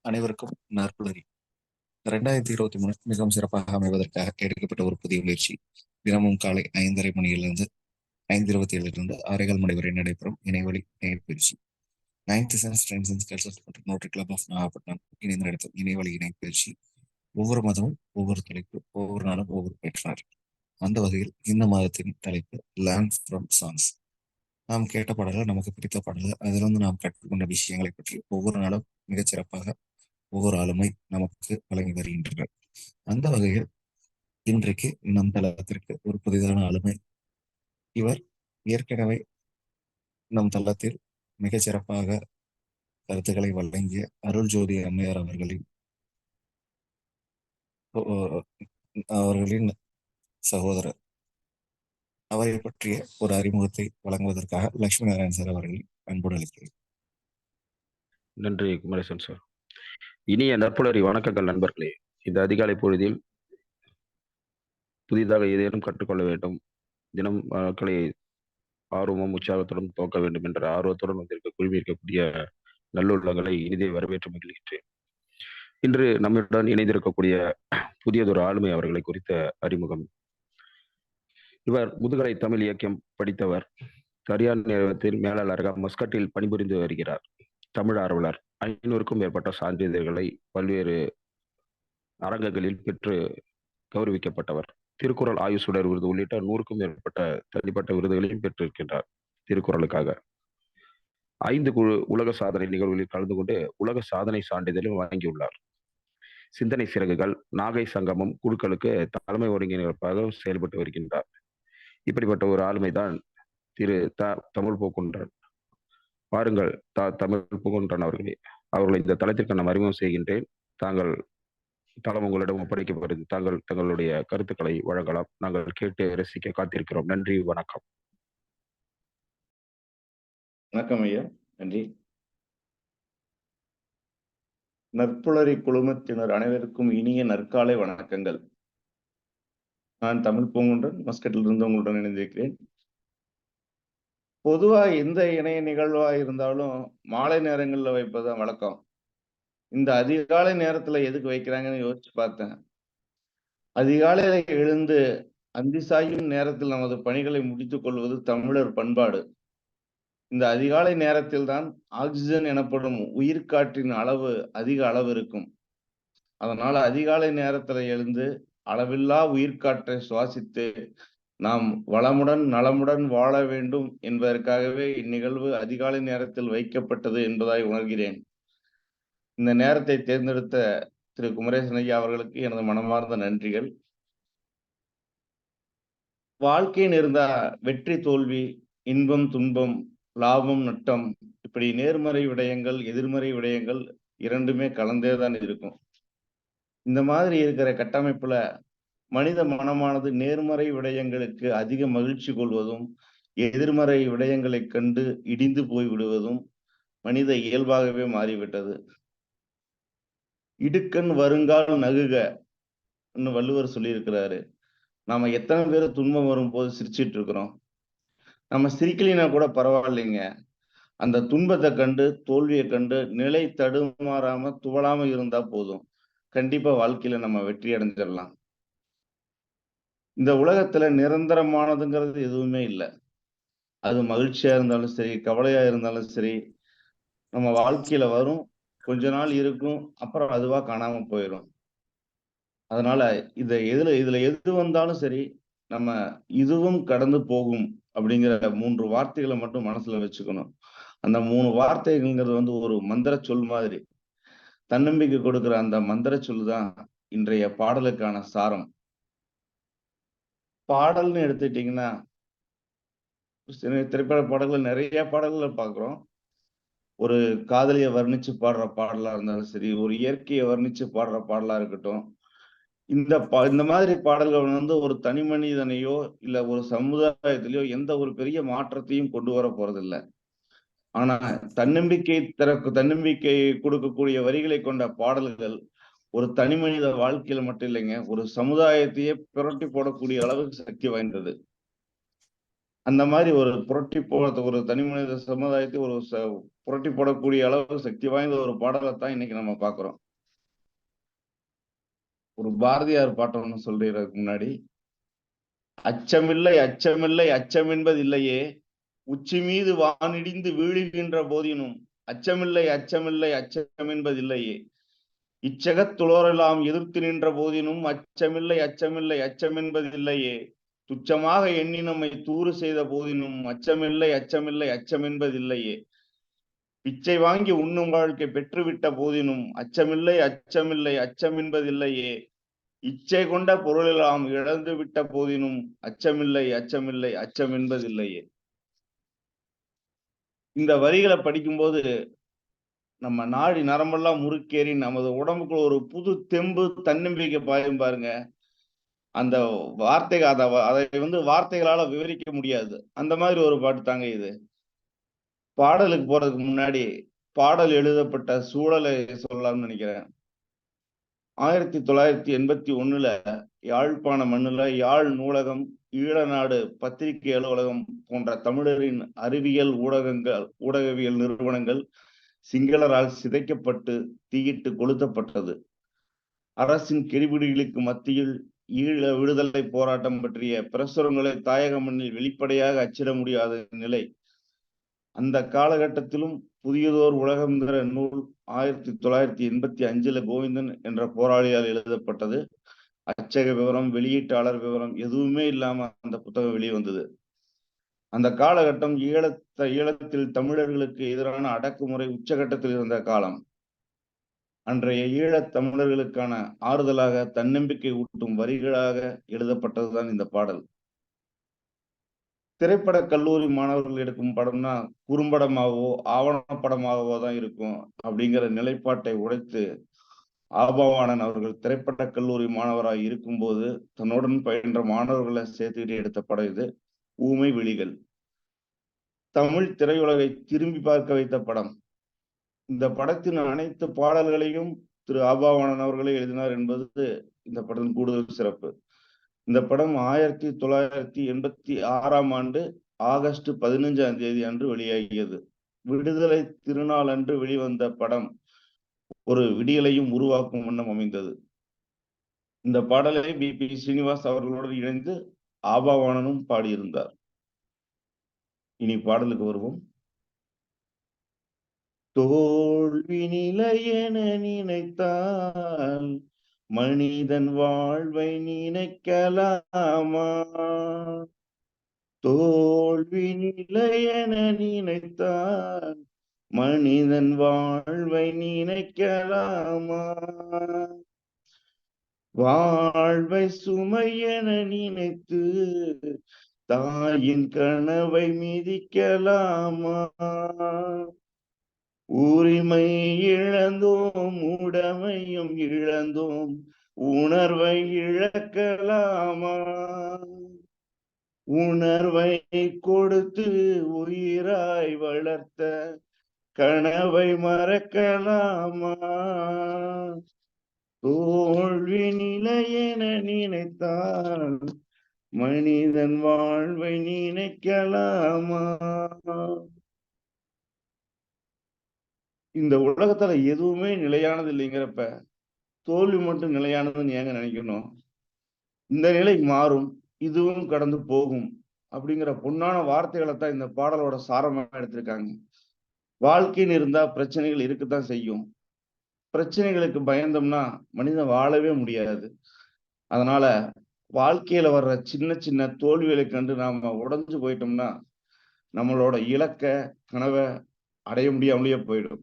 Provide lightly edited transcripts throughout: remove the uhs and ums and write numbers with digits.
அனைவருக்கும் நற்புலரி. 2023 மிகவும் சிறப்பாக அமைவதற்காக எடுக்கப்பட்ட ஒரு புதிய முயற்சி. தினமும் காலை 5:30 மணியிலிருந்து 5:27 6:15 மணி வரை நடைபெறும் இணையவழி இணைப்பயிற்சி. 9th sense trends and skills மற்றும் நோட்டரி கிளப் ஆஃப் நாகப்பட்டினம் இணைந்து நடத்தும் இணையவழி இணைப்பயிற்சி. ஒவ்வொரு மாதமும் ஒவ்வொரு தலைப்பு, ஒவ்வொரு நாளும் ஒவ்வொரு பெற்றார். அந்த வகையில் இந்த மாதத்தின் தலைப்பு லேர்ன் ஃப்ரம் சாங்ஸ். நாம் கேட்ட பாடல்கள், நமக்கு பிடித்த பாடல்கள், அதிலிருந்து நாம் கற்றுக்கொண்ட விஷயங்களை பற்றி ஒவ்வொரு நாளும் மிகச்சிறப்பாக ஒவ்வொரு ஆளுமை நமக்கு வழங்கி வருகின்றனர். அந்த வகையில் இன்றைக்கு நம் தளத்திற்கு ஒரு புதிதான ஆளுமை. இவர் ஏற்கனவே நம் தளத்தில் மிகச்சிறப்பாக கருத்துக்களை வழங்கிய அருள் ஜோதி அம்மையார் அவர்களின் சகோதரர். அவரை பற்றிய ஒரு அறிமுகத்தை வழங்குவதற்காக லட்சுமி நாராயணன் சார் அவர்களை அன்போடு அளிக்கிறேன். நன்றி குமரேசன் சார். இனிய நற்புலரி வணக்கங்கள் நண்பர்களே. இந்த அதிகாலை பொழுதில் புதிதாக ஏதேனும் கற்றுக்கொள்ள வேண்டும், தினம் மக்களை ஆர்வமும் உற்சாகத்துடன் துவக்க வேண்டும் என்ற ஆர்வத்துடன் குழுமியிருக்கக்கூடிய நல்லுள்ளங்களை இனிதே வரவேற்று மகிழ்கின்றேன். இன்று நம்முடன் இணைந்திருக்கக்கூடிய புதியதொரு ஆளுமை அவர்களை குறித்த அறிமுகம். இவர் முதுகலை தமிழ் இலக்கியம் படித்தவர். தனியார் நிறுவனத்தில் மேலாளராக மஸ்கட்டில் பணிபுரிந்து வருகிறார். தமிழ் ஆர்வலர். 500க்கும் மேற்பட்ட சான்றிதழ்களை பல்வேறு அரங்கங்களில் பெற்று கௌரவிக்கப்பட்டவர். திருக்குறள் ஆய்வு சுடர் விருது உள்ளிட்ட 100க்கும் மேற்பட்ட தனிப்பட்ட விருதுகளையும் பெற்றிருக்கின்றார். திருக்குறளுக்காக 5 உலக சாதனை நிகழ்வுகளில் கலந்து கொண்டு உலக சாதனை சான்றிதழும் வழங்கியுள்ளார். சிந்தனை சிறகுகள், நாகை சங்கமம் குழுக்களுக்கு தலைமை ஒருங்கிணைப்பாக செயல்பட்டு வருகின்றார். இப்படிப்பட்ட ஒரு ஆளுமைதான் திரு தமிழ் பூங்குன்றன். பாருங்கள் தமிழ் பூங்குன்றன் அவர்களை இந்த தளத்திற்கு நான் அறிமுகம் செய்கின்றேன். தாங்கள் தளம் உங்களிடம் ஒப்படைக்கப்படுது. தங்களுடைய கருத்துக்களை வழங்கலாம். நாங்கள் கேட்டு ரசிக்க காத்திருக்கிறோம். நன்றி, வணக்கம். வணக்கம் ஐயா, நன்றி. நற்புலரி குழுமத்தினர் அனைவருக்கும் இனிய நற்காலை வணக்கங்கள். நான் தமிழ் பூங்குன்றன், மஸ்கட்டில் இருந்து உங்களுடன் இணைந்திருக்கிறேன். பொதுவா எந்த இணைய நிகழ்வா இருந்தாலும் மாலை நேரங்கள்ல வைப்பதுதான் வழக்கம். இந்த அதிகாலை நேரத்துல எதுக்கு வைக்கிறாங்கன்னு யோசிச்சு பார்த்தேன். அதிகாலையில எழுந்து அந்தி சாயும் நேரத்தில் நமது பணிகளை முடித்துக் கொள்வது தமிழர் பண்பாடு. இந்த அதிகாலை நேரத்தில் தான் ஆக்சிஜன் எனப்படும் உயிர்காற்றின் அளவு அதிக அளவு இருக்கும். அதனால அதிகாலை நேரத்துல எழுந்து அளவில்லா உயிர்காற்றை சுவாசித்து நாம் வளமுடன் நலமுடன் வாழ வேண்டும் என்பதற்காகவே இந்நிகழ்வு அதிகாலை நேரத்தில் வைக்கப்பட்டது என்பதாய் உணர்கிறேன். இந்த நேரத்தை தேர்ந்தெடுத்த திரு குமரேசன் ஐயா அவர்களுக்கு எனது மனமார்ந்த நன்றிகள். வாழ்க்கையின் இருந்தா வெற்றி தோல்வி, இன்பம் துன்பம், லாபம் நட்டம், இப்படி நேர்மறை விடயங்கள் எதிர்மறை விடயங்கள் இரண்டுமே கலந்தேதான் இருக்கும். இந்த மாதிரி இருக்கிற கட்டமைப்புல மனித மனமானது நேர்மறை விடயங்களுக்கு அதிக மகிழ்ச்சி கொள்வதும் எதிர்மறை விடயங்களை கண்டு இடிந்து போய் விடுவதும் மனித இயல்பாகவே மாறிவிட்டது. இடுக்கண் வருங்கால் நகுக வள்ளுவர் சொல்லியிருக்கிறாரு. நாம எத்தனை பேர் துன்பம் வரும்போது சிரிச்சிட்டு இருக்கிறோம். நம்ம சிரிக்கலினா கூட பரவாயில்லைங்க, அந்த துன்பத்தை கண்டு தோல்வியை கண்டு நிலை தடுமாறாம துவளாம இருந்தா போதும், கண்டிப்பா வாழ்க்கையில நம்ம வெற்றி அடைஞ்சிடலாம். இந்த உலகத்துல நிரந்தரமானதுங்கிறது எதுவுமே இல்லை. அது மகிழ்ச்சியா இருந்தாலும் சரி, கவலையா இருந்தாலும் சரி, நம்ம வாழ்க்கையில வரும், கொஞ்ச நாள் இருக்கும், அப்புறம் அதுவா காணாம போயிடும். அதனால இதுல எது வந்தாலும் சரி, நம்ம இதுவும் கடந்து போகும் அப்படிங்கிற 3 வார்த்தைகளை மட்டும் மனசுல வச்சுக்கணும். அந்த 3 வார்த்தைகள்ங்கிறது ஒரு மந்திர சொல் மாதிரி. தன்னம்பிக்கை கொடுக்கிற அந்த மந்திர சொல் தான் இன்றைய பாடலுக்கான சாரம். பாடல்னு எடுத்துட்டீங்கன்னா, திரைப்பட பாடல்கள் நிறைய பாடல்கள் பார்க்கிறோம். ஒரு காதலியை வர்ணிச்சு பாடுற பாடலா இருந்தாலும் சரி, ஒரு இயற்கையை வர்ணிச்சு பாடுற பாடலா இருக்கட்டும், இந்த மாதிரி பாடல்கள் ஒரு தனி மனிதனையோ இல்ல ஒரு சமுதாயத்திலேயோ எந்த ஒரு பெரிய மாற்றத்தையும் கொண்டு வர போறதில்லை. ஆனா தன்னம்பிக்கை கொடுக்கக்கூடிய வரிகளை கொண்ட பாடல்கள் ஒரு தனி மனித வாழ்க்கையில மட்டும் இல்லைங்க, ஒரு சமுதாயத்தையே புரட்டி போடக்கூடிய அளவுக்கு சக்தி வாய்ந்தது. அந்த மாதிரி ஒரு புரட்டி போட ஒரு தனி மனித சமுதாயத்தை புரட்டி போடக்கூடிய அளவு சக்தி வாய்ந்த ஒரு பாடலை தான் இன்னைக்கு நம்ம பார்க்கிறோம். ஒரு பாரதியார் பாட்டை ஒண்ணு சொல்றதுக்கு முன்னாடி, அச்சமில்லை அச்சமில்லை அச்சம் என்பது இல்லையே, உச்சி மீது வானிடிந்து வீழுகின்ற போதினும் அச்சமில்லை அச்சமில்லை அச்சம் என்பது இல்லையே, இச்சகத்துளோரெல்லாம் எதிர்த்து நின்ற போதினும் அச்சமில்லை அச்சமில்லை அச்சம் என்பது இல்லையே, துச்சமாக எண்ணி நம்மை தூறு செய்த போதினும் அச்சமில்லை அச்சமில்லை அச்சம் என்பது இல்லையே, பிச்சை வாங்கி உண்ணும் வாழ்க்கை பெற்றுவிட்ட போதினும் அச்சமில்லை அச்சமில்லை அச்சம் என்பதில்லையே, இச்சை கொண்ட பொருளெல்லாம் இழந்து விட்ட போதினும் அச்சமில்லை அச்சமில்லை அச்சம் என்பதில்லையே. இந்த வரிகளை படிக்கும்போது நம்ம நாடி நரம்பெல்லாம் முறுக்கேறி நமது உடம்புக்குள்ள ஒரு புது தெம்பு தன்னம்பிக்கை பாயும் பாருங்க. அந்த வார்த்தைகள் அதை வார்த்தைகளால விவரிக்க முடியாது. அந்த மாதிரி ஒரு பாட்டு தாங்க இது. பாடலுக்கு போறதுக்கு முன்னாடி பாடல் எழுதப்பட்ட சூழலை சொல்லலாம்னு நினைக்கிறேன். 1981 யாழ்ப்பாண மண்ணுல யாழ் நூலகம், ஈழநாடு பத்திரிகை அலுவலகம் போன்ற தமிழரின் அறிவியல் ஊடகவியல் நிறுவனங்கள் சிங்களரால் சிதைக்கப்பட்டு தீயிட்டு கொளுத்தப்பட்டது. அரசின் கெடுபிடிகளுக்கு மத்தியில் ஈழ விடுதலை போராட்டம் பற்றிய பிரசுரங்களை தாயக மண்ணில் வெளிப்படையாக அச்சிட முடியாத நிலை. அந்த காலகட்டத்திலும் புதியதோர் உலகம்ங்கிற நூல் 1985 கோவிந்தன் என்ற போராளியால் எழுதப்பட்டது. அச்சக விவரம், வெளியீட்டாளர் விவரம் எதுவுமே இல்லாம அந்த புத்தகம் வெளிவந்தது. அந்த காலகட்டம் ஈழத்தில் தமிழர்களுக்கு எதிரான அடக்குமுறை உச்சகட்டத்தில் இருந்த காலம். அன்றைய ஈழத் தமிழர்களுக்கான ஆறுதலாக, தன்னம்பிக்கை ஊட்டும் வரிகளாக எழுதப்பட்டதுதான் இந்த பாடல். திரைப்பட கல்லூரி மாணவர்கள் எடுக்கும் படம்னா குறும்படமாகவோ ஆவணப்படமாகவோ தான் இருக்கும் அப்படிங்கிற நிலைப்பாட்டை உடைத்து ஆபவாணன் அவர்கள் திரைப்பட கல்லூரி மாணவராக இருக்கும்போது தன்னுடன் பயின்ற மாணவர்களை சேர்த்துக்கிட்டு எடுத்த படம் இது. ஊமை விழிகள். தமிழ் திரையுலகை திரும்பி பார்க்க வைத்த படம். இந்த படத்தின் அனைத்து பாடல்களையும் திரு ஆபவாணன் அவர்களே எழுதினார் என்பது இந்த படத்தின் கூடுதல் சிறப்பு. இந்த படம் 1986 ஆகஸ்ட் 15 அன்று வெளியாகியது. விடுதலை திருநாள் அன்று வெளிவந்த படம் ஒரு விடியலையும் உருவாக்கும் வண்ணம் அமைந்தது. இந்த பாடலை பி ஸ்ரீனிவாஸ் அவர்களோடு இணைந்து ஆபவாணனும் பாடியிருந்தார். இனி பாடலுக்கு வருவோம். தோல்வி நிலையென நினைத்தால் மனிதன் வாழ்வை நினைக்கலாமா? தோல்வி நிலையென நினைத்தால் மனிதன் வாழ்வை நினைக்கலாமா? வாழ்வை சுமையென நினைத்து தாயின் கனவை மிதிக்கலாமா? உரிமை இழந்தோம், உடைமையும் இழந்தோம், உணர்வை இழக்கலாமா? உணர்வை கொடுத்து உயிராய் வளர்த்த கனவை மறக்கலாமா? தோல்வி நிலையென நினைத்தால் மனிதன் வாழ்வை நினைக்கலாமா? இந்த உலகத்துல எதுவுமே நிலையானது இல்லைங்கிறப்ப தோல்வி மட்டும் நிலையானதுன்னு ஏங்க நினைக்கணும்? இந்த நிலை மாறும், இதுவும் கடந்து போகும் அப்படிங்கிற பொன்னான வார்த்தைகளை தான் இந்த பாடலோட சாரமா எடுத்திருக்காங்க. வாழ்க்கைன்னு இருந்தா பிரச்சனைகள் இருக்கத்தான் செய்யும். பிரச்சனைகளுக்கு பயந்தோம்னா மனிதன் வாழவே முடியாது. அதனால வாழ்க்கையில வர்ற சின்ன சின்ன தோல்விகளை கண்டு நாம உடைஞ்சு போயிட்டோம்னா நம்மளோட இலக்க கனவை அடைய முடியாமலேயே போயிடும்.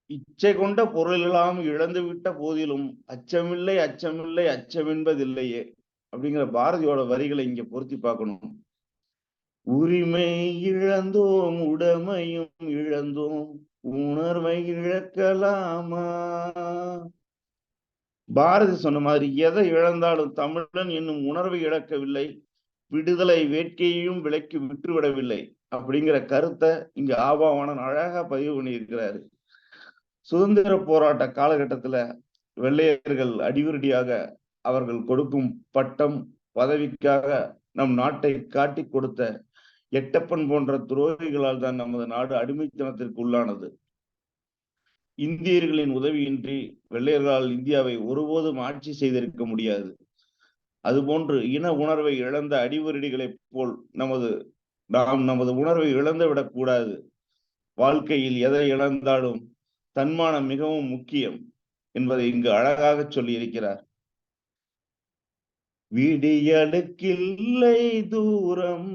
இச்சை கொண்ட பொருளெல்லாம் இழந்து விட்ட போதிலும் அச்சமில்லை அச்சமில்லை அச்சம் என்பதில்லையே அப்படிங்கிற பாரதியோட வரிகளை இங்க பொருத்தி பார்க்கணும். உரிமை இழந்தோம், உடைமையும் இழந்தோம், உணர்வை இழக்கலாமா? பாரதி சொன்ன மாதிரி எதை இழந்தாலும் தமிழன் என்னும் உணர்வை இழக்கவில்லை, விடுதலை வேட்கையையும் விலைக்கு விட்டுவிடவில்லை அப்படிங்கிற கருத்தை இங்க ஆபவாணன் அழகா பதிவு பண்ணியிருக்கிறாரு. சுதந்திர போராட்ட காலகட்டத்துல வெள்ளையர்கள் அடிவருடியாக அவர்கள் கொடுக்கும் பட்டம் பதவிக்காக நம் நாட்டை காட்டி கொடுத்த எட்டப்பன் போன்ற துரோகிகளால் தான் நமது நாடு அடிமைத்தனத்திற்கு உள்ளானது. இந்தியர்களின் உதவியின்றி வெள்ளையர்களால் இந்தியாவை ஒருபோதும் ஆட்சி செய்திருக்க முடியாது. அதுபோன்று இன உணர்வை இழந்த அடிவருடிகளைப் போல் நாம் நமது உணர்வை இழந்து விடக்கூடாது. வாழ்க்கையில் எதை இழந்தாலும் தன்மானம் மிகவும் முக்கியம் என்பதை இங்கு அழகாக சொல்லி இருக்கிறார். விடியலுக்கில்லை தூரம்,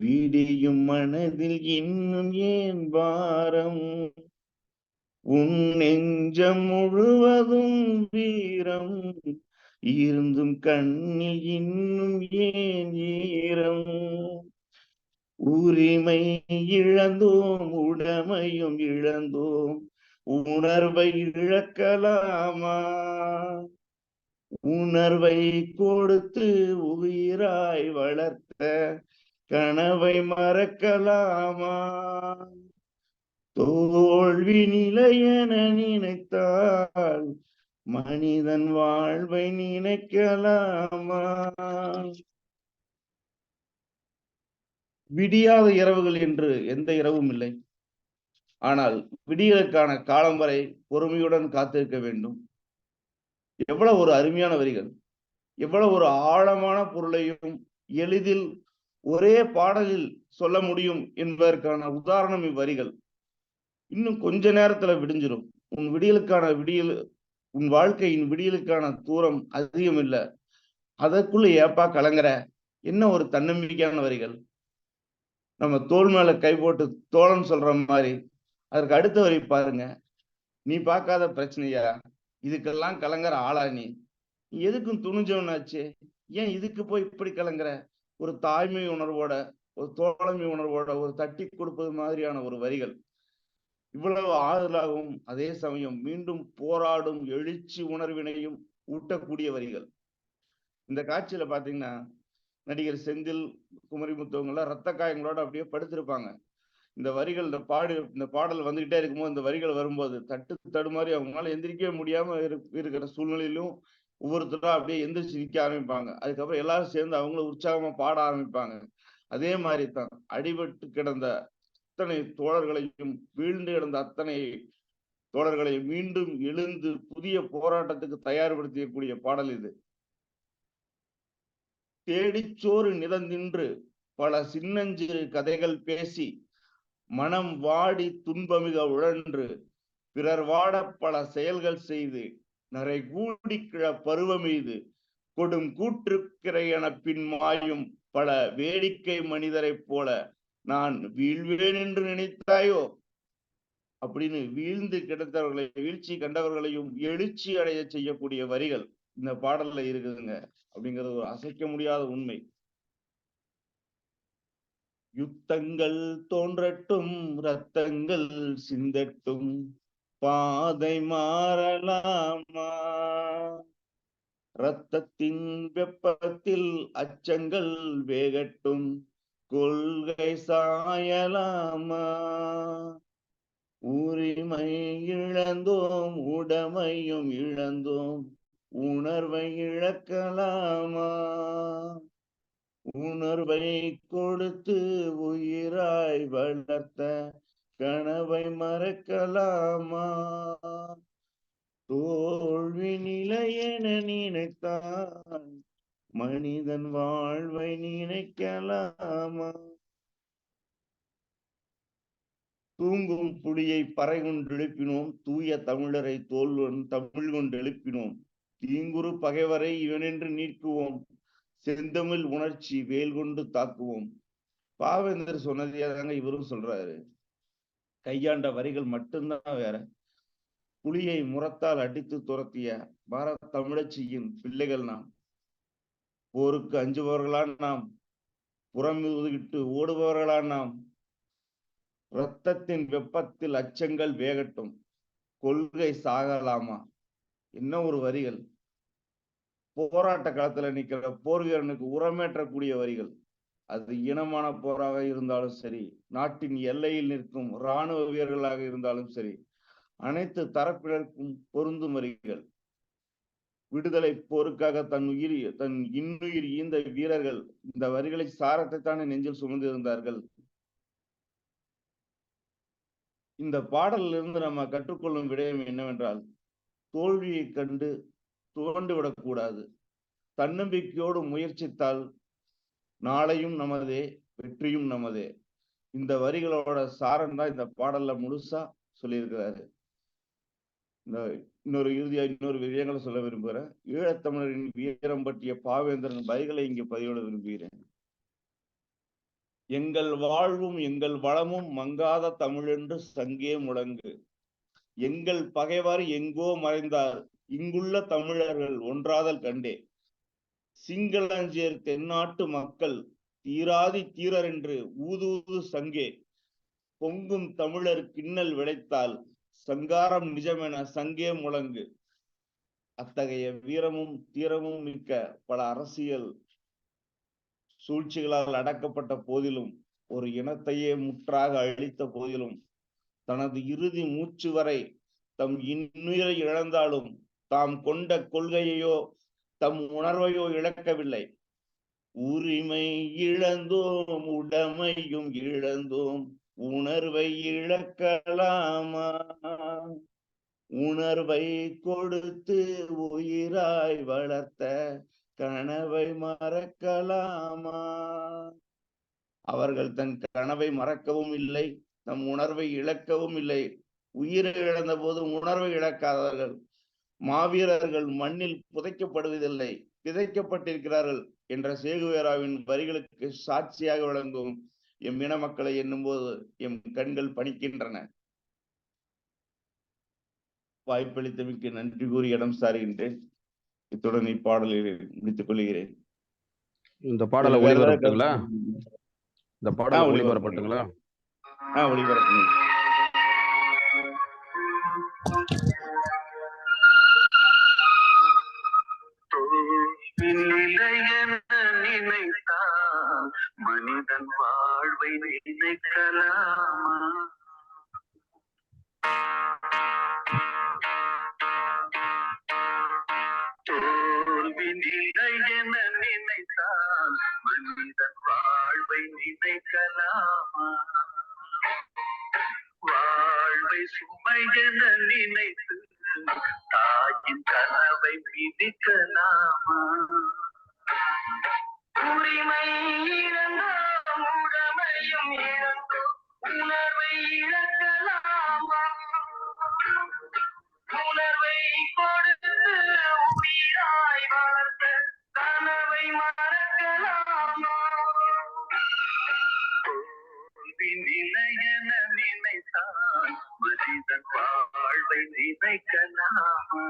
விடியும் மனதில் இன்னும் ஏன் பாரம், உன் நெஞ்சம் முழுவதும் வீரம், இருந்தும் கண்ணில் இன்னும் ஏன் ஈரம், உரிமை இழந்தோம் உடமையும் இழந்தோம், உணர்வை இழக்கலாமா, உணர்வை கொடுத்து உயிராய் வளர்த்த கனவை மறக்கலாமா, தோல்வி நிலையென நினைத்தால் மனிதன் வாழ்வை நினைக்கலாமா. விடியாத இரவுகள் என்று எந்த இரவும் இல்லை. ஆனால் விடியலுக்கான காலம் வரை பொறுமையுடன் காத்திருக்க வேண்டும். எவ்வளவு ஒரு அருமையான வரிகள், எவ்வளவு ஒரு ஆழமான பொருளையும் எளிதில் ஒரே பாடலில் சொல்ல முடியும் என்பதற்கான உதாரணம் இவ்வரிகள். இன்னும் கொஞ்ச நேரத்துல விடிஞ்சிடும். உன் வாழ்க்கையின் விடியலுக்கான தூரம் அதிகம் இல்லை. அதற்குள்ள ஏப்பா கலங்குற? என்ன ஒரு தன்னம்பிக்கையான வரிகள். நம்ம தோள் மேல கை போட்டு தோழன் சொல்ற மாதிரி. அதற்கு அடுத்த வரி பாருங்க. நீ பார்க்காத பிரச்சனையா, இதுக்கெல்லாம் கலங்குற ஆளா நீ எதுக்கும் துணிஞ்சவனாச்சு, ஏன் இதுக்கு போய் இப்படி கலங்குற? ஒரு தாய்மை உணர்வோட, ஒரு தோழமை உணர்வோட, ஒரு தட்டி கொடுப்பது மாதிரியான ஒரு வரிகள். இவ்வளவு ஆறுதலாகவும் அதே சமயம் மீண்டும் போராடும் எழுச்சி உணர்வினையும் ஊட்டக்கூடிய வரிகள். இந்த காட்சியில பாத்தீங்கன்னா நடிகர் செந்தில், குமரிமுத்தவங்கெல்லாம் ரத்த காயங்களோட அப்படியே படுத்திருப்பாங்க. இந்த வரிகள் இந்த பாடல் வந்துகிட்டே இருக்கும்போது இந்த வரிகள் வரும்போது தடுமாறி அவங்களால எந்திரிக்கவே முடியாம இருக்கிற சூழ்நிலையிலும் ஒவ்வொருத்தரும் அப்படியே எந்திரிச்சு நிற்க ஆரம்பிப்பாங்க. அதுக்கப்புறம் எல்லாரும் சேர்ந்து அவங்களும் உற்சாகமா பாட ஆரம்பிப்பாங்க. அதே மாதிரி தான் அடிபட்டு கிடந்த அத்தனை தோழர்களையும், வீழ்ந்து கிடந்த அத்தனை தோழர்களையும் மீண்டும் எழுந்து புதிய போராட்டத்துக்கு தயார்படுத்தக்கூடிய பாடல் இது. தேடிச்சோறு நிதந்தின்று பல சின்னஞ்சிறு கதைகள் பேசி, மனம் வாடி துன்பமிக உழன்று, பிறர் வாட பல செயல்கள் செய்து, நரை கூடி கிழ பருவமெய்து, கொடும் கூற்றுக்கிறை என பின் மாயும் பல வேடிக்கை மனிதரைப் போல நான் வீழ்வேன் என்று நினைத்தாயோ அப்படின்னு வீழ்ந்து கிடந்தவர்களை, வீழ்ச்சி கண்டவர்களையும் எழுச்சி அடைய செய்யக்கூடிய வரிகள் இந்த பாடல்ல இருக்குதுங்க. அப்படிங்கிறது ஒரு அசைக்க முடியாத உண்மை. யுத்தங்கள் தோன்றட்டும், ரத்தங்கள் சிந்தட்டும், பாதை மாறலாமா, ரத்தத்தின் வெப்பத்தில் அச்சங்கள் வேகட்டும், கொள்கை சாயலாமா, உரிமை இழந்தோம் உடமையும் இழந்தோம், உணர்வை இழக்கலாமா, உணர்வை கொடுத்து உயிராய் வளர்த்த கனவை மறக்கலாமா, தோல்வி நிலையென நினைத்தான் மனிதன் வாழ்வை நினைக்கலாமா, தூங்கும் புலியை பறை கொண்டு எழுப்பினோம், தூய தமிழரை தமிழ் கொண்டு எழுப்பினோம், தீங்குறு பகைவரை இவனென்று நீக்குவோம், செந்தமிழ் உணர்ச்சி வேல் கொண்டு தாக்குவோம். பாவேந்தர் சொன்னதே தாங்க இவரும் சொல்றாரு. கையாண்ட வரிகள் மட்டும்தான் வேற. புலியை முரத்தால் அடித்து துரத்திய பாரத தமிழச்சியின் பிள்ளைகள் நாம். போருக்கு அஞ்சுபவர்களா நாம், புறம் ஒதுக்கிட்டு ஓடுபவர்களா நாம். ரத்தத்தின் வெப்பத்தில் அச்சங்கள் வேகட்டும், கொள்கை சாகலாமா. என்ன ஒரு வரிகள். போராட்ட காலத்துல நிக்கிற போர் வீரனுக்கு உரமேற்றக்கூடிய வரிகள். அது இனமான போராக இருந்தாலும் சரி, நாட்டின் எல்லையில் நிற்கும் இராணுவ வீரர்களாக இருந்தாலும் சரி, அனைத்து தரப்பினருக்கும் பொருந்தும் வரிகள். விடுதலை போருக்காக தன் இன்னுயிர் ஈந்த வீரர்கள் இந்த வரிகளை சாரத்தைத்தானே நெஞ்சில் சுமந்திருந்தார்கள். இந்த பாடலிலிருந்து நம்ம கற்றுக்கொள்ளும் விடயம் என்னவென்றால், தோல்வியை கண்டு துவண்டு விடக்கூடாது. தன்னம்பிக்கையோடு முயற்சித்தால் நாளையும் நமதே, வெற்றியும் நமதே. இந்த வரிகளோட சாரம் தான் இந்த பாடல்ல முழுசா சொல்லியிருக்கிறாரு. இன்னொரு விஷயங்களை சொல்ல விரும்புகிறேன். ஈழத்தமிழரின் வீரம் பற்றிய பாவேந்திரன் வரிகளை இங்கு பதிவிட விரும்புகிறேன். எங்கள் வாழ்வும் எங்கள் வளமும் மங்காத தமிழென்று சங்கே முழங்கு. எங்கள் பகைவர் எங்கோ மறைந்தார், இங்குள்ள தமிழர்கள் ஒன்றாதல் கண்டே. சிங்களஞ்சேர் தென்னாட்டு மக்கள் தீராதி தீரர் என்று ஊதூது சங்கே. பொங்கும் தமிழர் கிண்ணல் விளைத்தால் சங்காரம் நிஜமென சங்கே முழங்கு. அத்தகைய வீரமும் தீரமும் மிக்க பல அரசியல் சூழ்ச்சிகளால் அடக்கப்பட்ட போதிலும், ஒரு இனத்தையே முற்றாக அழித்த போதிலும், தனது இறுதி மூச்சு வரை தம் இன்னுயிரை இழந்தாலும் தாம் கொண்ட கொள்கையையோ தம் உணர்வையோ இழக்கவில்லை. உரிமை இழந்தோம், உடைமையும் இழந்தோம், உணர்வை இழக்கலாமா? உணர்வை கொடுத்து உயிராய் வளர்த்த கனவை மறக்கலாமா? அவர்கள் தன் கனவை மறக்கவும் இல்லை, தம் உணர்வை இழக்கவும் இல்லை. உயிரை இழந்த போது உணர்வை இழக்காதவர்கள். மாவீரர்கள் மண்ணில் புதைக்கப்படுவதில்லை, விதைக்கப்பட்டிருக்கிறார்கள் என்ற சேகுவேராவின் வரிகளுக்கு சாட்சியாக விளங்கும் எம் இன மக்களை எண்ணும் போது எம் கண்கள் பணிக்கின்றன. வாய்ப்பளித்தமைக்கு நன்றி கூறி இடம் சாருகின்றேன். இத்துடன் இப்பாடலை முடித்துக் கொள்கிறேன். இந்த பாடலை ஒளிபரப்புங்களா? இந்த பாடலை ஒளிபரப்பட்டுங்களா? ஒளிபரப்பு. மனிதன் வாழ்வை நினைக்கலாமா? தோல்வி நிலை என நினைத்தால் மனிதன் வாழ்வை நினைக்கலாமா? வாழ்வை சுமை என நினைத்து தாயின் கனவை விதிக்கலாமா? உரிமை இழந்தோம், உடைமையும் இழந்தோம், உணர்வை இழக்கலாமா? உணர்வை கொடுத்து உயிராய் வளர்த்த கனவை மறக்கலாமா? தோல்வி நிலை என நினைத்தால் மனிதன் வாழ்வை நினைக்கலாமா?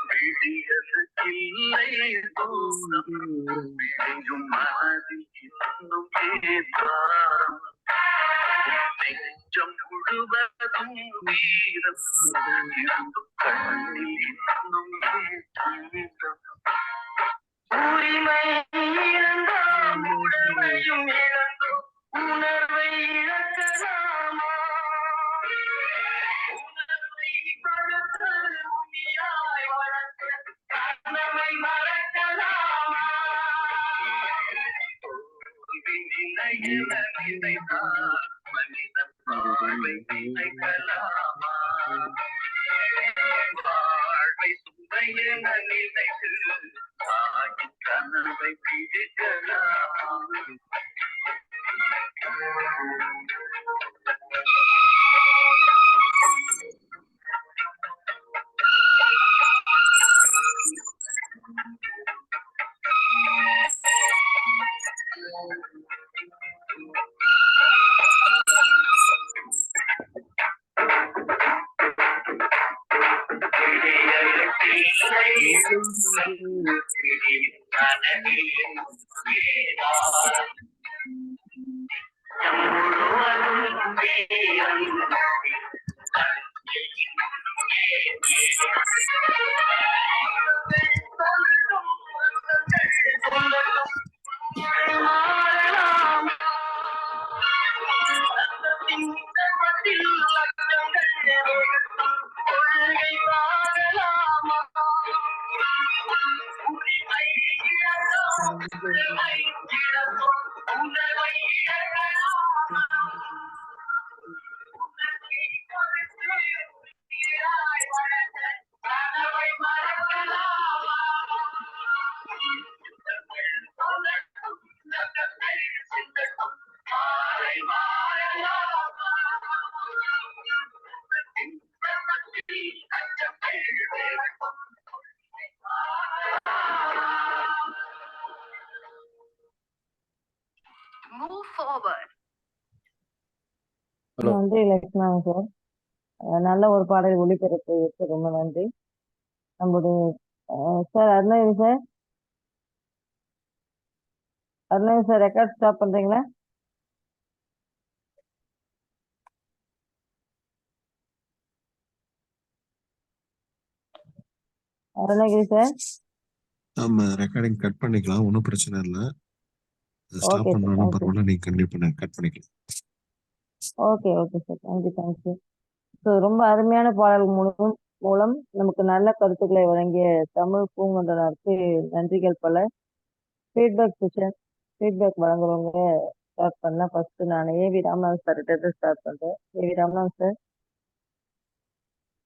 விடியலுக்கில்லை தூரம், விடியும் மனதில் இன்னும் ஏற்றாரம். நெஞ்சம் முழுவதும் வீரம், இருந்தும் கண்ணில் இன்னும் ஏற்றம். உரிமை இழந்தோம், உடைமையும் இழந்தோம், உணர்வை இழக்கலாமா? உணர்வை கொடுத்து உயிராய் வளர்த்த கனவை மறக்கலாமா? தோல்வி நிலை என நினைத்தால் மனிதன் வாழ்வை நினைக்கலாமா? வாழ்வை சுமை என நினைத்து தாயின் கனவை விதிக்கலாமா? Move forward. Hello. நன்றி லட்சுமணன் சார். நல்ல ஒரு பாடல் ஒளிபரப்பு ரொம்ப நன்றி. நம்முடைய sir Arunagiri sir, Arunagiri sir record stop பண்றீங்களா? அருணகிரி சார், நம்ம ரெக்கார்டிங் கட் பண்ணிக்கலாம், ஒன்றும் பிரச்சனை இல்லை. ஸ்டாப் ஓகே சார், பண்ணாலும் தேங்க்யூ. பரவாயில்ல, நீங்க கண்டிப்பா கட் பண்ணிக்கலாம். Okay okay sir, thank you. So ரொம்ப அருமையான பாடல் மூலம் நமக்கு நல்ல கருத்துக்களை வழங்கிய தமிழ் பூங்கொன்றனாருக்கு நன்றிகள் பல. ஃபீட்பேக் செஷன், ஃபீட்பேக் வழங்குறவங்க ஸ்டார்ட் பண்ணலாம். ஃபர்ஸ்ட் நான் ஏவி ராமநாதன் சார் கிட்ட ஸ்டார்ட் பண்றேன். AV Ramanathan sir.